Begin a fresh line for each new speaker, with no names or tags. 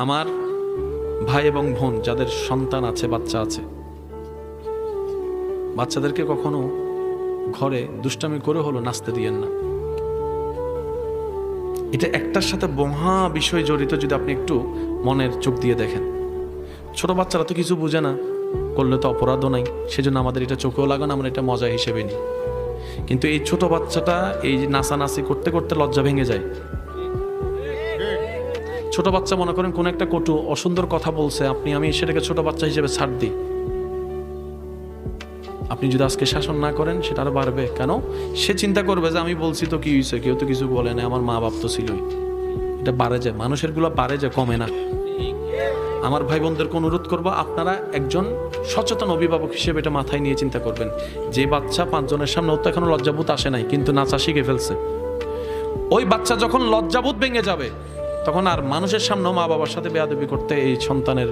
আমার ভাই এবং বোন যাদের সন্তান আছে, বাচ্চা আছে, বাচ্চাদেরকে কখনো ঘরে দুষ্টামি করে হলো নাচতে দিয়েন না। এটা একটার সাথে মহা বিষয় জড়িত, যদি আপনি একটু মনের চোখ দিয়ে দেখেন। ছোট বাচ্চারা তো কিছু বুঝে না, করলে তো অপরাধও নাই, সেজন্য আমাদের এটা চোখেও লাগে না, আমরা এটা মজা হিসেবে নিই। কিন্তু এই ছোট বাচ্চাটা এই নাচানাচি করতে করতে লজ্জা ভেঙে যায়। ছোট বাচ্চা মনে করেন কোন একটা কটু অসুন্দর কথা বলছে, আমি সেটাকে ছোট বাচ্চা হিসেবে ছাড় দিই। আপনি যদি আজকে শাসন না করেন সেটা আরো বাড়বে। কেন? সে চিন্তা করবে যে আমি বলছি তো কি হয়েছে, কেউ তো কিছু বলে না, আমার মা বাপ তো ছিলই। এটা বাড়ে যায়, মানুষের গুলো বাড়ে যায়, কমে না। আমার ভাই বোনদেরকে অনুরোধ করবো, আপনারা একজন সচেতন অভিভাবক হিসেবে এটা মাথায় নিয়ে চিন্তা করবেন। যে বাচ্চা 5 জনের সামনে, ওর তো এখনো লজ্জাবোধ আসে নাই, কিন্তু নাচা শিখে ফেলছে। ওই বাচ্চা যখন লজ্জাবোধ ভেঙে যাবে, তখন আর মানুষের সামনে মা বাবার সাথে বেয়াদবি করতে এই সন্তানের